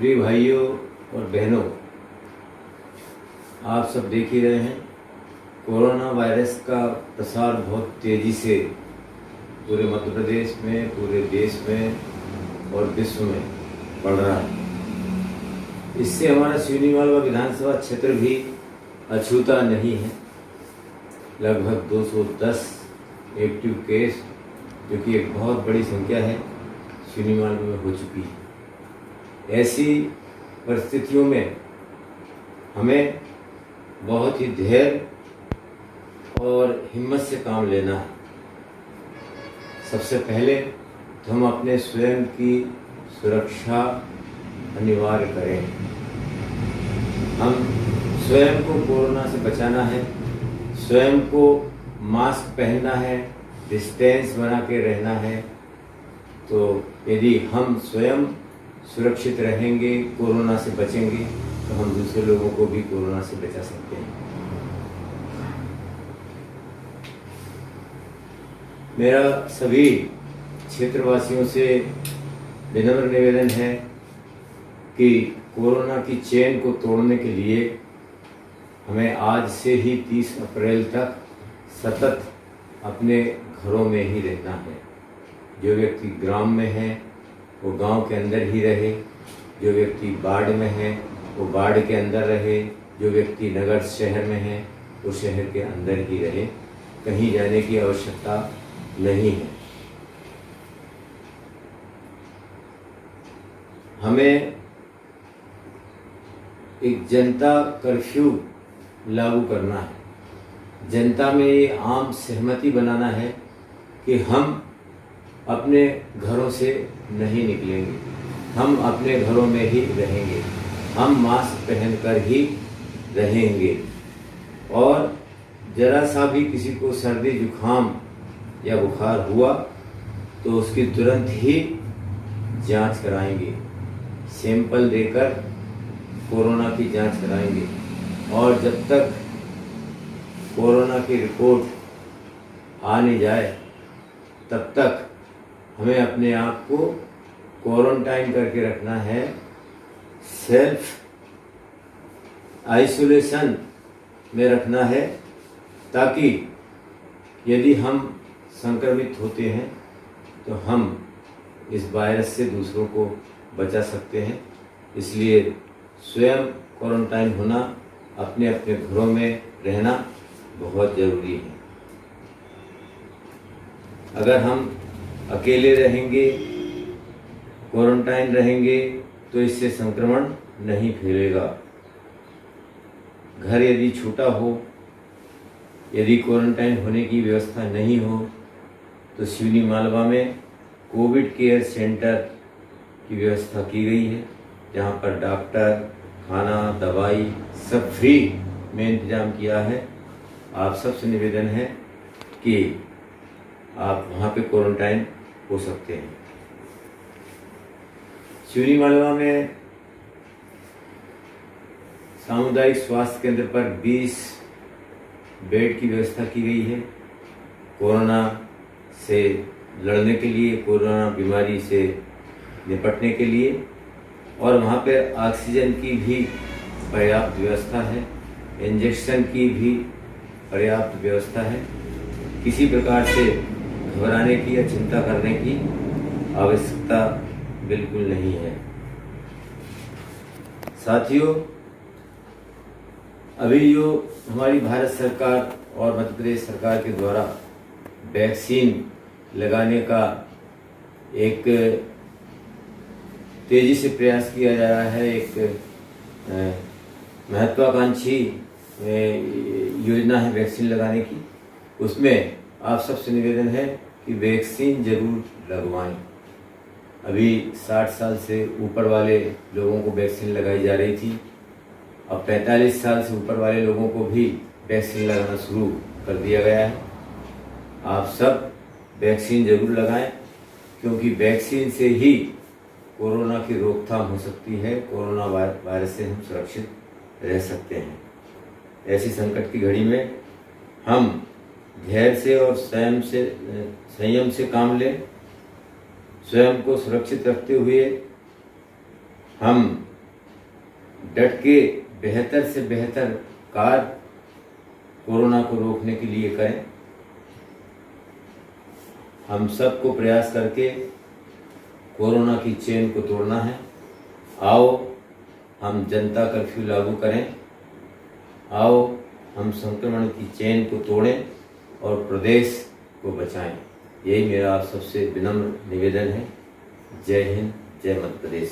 प्रिय भाइयों और बहनों, आप सब देख ही रहे हैं कोरोना वायरस का प्रसार बहुत तेज़ी से पूरे मध्य प्रदेश में, पूरे देश में और विश्व में बढ़ रहा है। इससे हमारा सिवनी मालवा विधानसभा क्षेत्र भी अछूता नहीं है। लगभग 210 एक्टिव केस, जो कि एक बहुत बड़ी संख्या है, सिवनी मालवा में हो चुकी है। ऐसी परिस्थितियों में हमें बहुत ही धैर्य और हिम्मत से काम लेना है। सबसे पहले तो हम अपने स्वयं की सुरक्षा अनिवार्य करें। हम स्वयं को कोरोना से बचाना है, स्वयं को मास्क पहनना है, डिस्टेंस बना के रहना है। तो यदि हम स्वयं सुरक्षित रहेंगे, कोरोना से बचेंगे, तो हम दूसरे लोगों को भी कोरोना से बचा सकते हैं। मेरा सभी क्षेत्रवासियों से विनम्र निवेदन है कि कोरोना की चेन को तोड़ने के लिए हमें आज से ही 30 अप्रैल तक सतत अपने घरों में ही रहना है। जो व्यक्ति ग्राम में है वो गांव के अंदर ही रहे, जो व्यक्ति वार्ड में है वो वार्ड के अंदर रहे, जो व्यक्ति नगर शहर में है वो शहर के अंदर ही रहे। कहीं जाने की आवश्यकता नहीं है। हमें एक जनता कर्फ्यू लागू करना है। जनता में ये आम सहमति बनाना है कि हम अपने घरों से नहीं निकलेंगे, हम अपने घरों में ही रहेंगे, हम मास्क पहनकर ही रहेंगे और जरा सा भी किसी को सर्दी जुखाम या बुखार हुआ तो उसकी तुरंत ही जांच कराएंगे, सैंपल देकर कोरोना की जांच कराएंगे। और जब तक कोरोना की रिपोर्ट आ नहीं जाए तब तक हमें अपने आप को क्वारंटाइन करके रखना है, सेल्फ आइसोलेशन में रखना है, ताकि यदि हम संक्रमित होते हैं तो हम इस वायरस से दूसरों को बचा सकते हैं। इसलिए स्वयं क्वारंटाइन होना, अपने अपने घरों में रहना बहुत ज़रूरी है। अगर हम अकेले रहेंगे, क्वारंटाइन रहेंगे तो इससे संक्रमण नहीं फैलेगा। घर यदि छोटा हो, यदि क्वारंटाइन होने की व्यवस्था नहीं हो तो सिवनी मालवा में कोविड केयर सेंटर की व्यवस्था की गई है, जहां पर डॉक्टर, खाना, दवाई सब फ्री में इंतजाम किया है। आप सबसे निवेदन है कि आप वहां पे क्वारंटाइन हो सकते हैं। सिवनी मालवा में सामुदायिक स्वास्थ्य केंद्र पर 20 बेड की व्यवस्था की गई है कोरोना से लड़ने के लिए, कोरोना बीमारी से निपटने के लिए। और वहाँ पर ऑक्सीजन की भी पर्याप्त व्यवस्था है, इंजेक्शन की भी पर्याप्त व्यवस्था है। किसी प्रकार से घबराने की या चिंता करने की आवश्यकता बिल्कुल नहीं है। साथियों, अभी जो हमारी भारत सरकार और मध्य प्रदेश सरकार के द्वारा वैक्सीन लगाने का एक तेजी से प्रयास किया जा रहा है, एक महत्वाकांक्षी योजना है वैक्सीन लगाने की, उसमें आप सबसे निवेदन है कि वैक्सीन जरूर लगवाएं। अभी 60 साल से ऊपर वाले लोगों को वैक्सीन लगाई जा रही थी, अब 45 साल से ऊपर वाले लोगों को भी वैक्सीन लगाना शुरू कर दिया गया है। आप सब वैक्सीन जरूर लगाएं, क्योंकि वैक्सीन से ही कोरोना की रोकथाम हो सकती है, कोरोना वायरस से हम सुरक्षित रह सकते हैं। ऐसी संकट की घड़ी में हम धैर्य से और संयम से काम लें। स्वयं को सुरक्षित रखते हुए हम डट के बेहतर से बेहतर कार्य कोरोना को रोकने के लिए करें। हम सबको प्रयास करके कोरोना की चेन को तोड़ना है। आओ हम जनता कर्फ्यू लागू करें, आओ हम संक्रमण की चेन को तोड़ें और प्रदेश को बचाएं। यही मेरा आप सबसे विनम्र निवेदन है। जय हिंद, जय मध्य प्रदेश।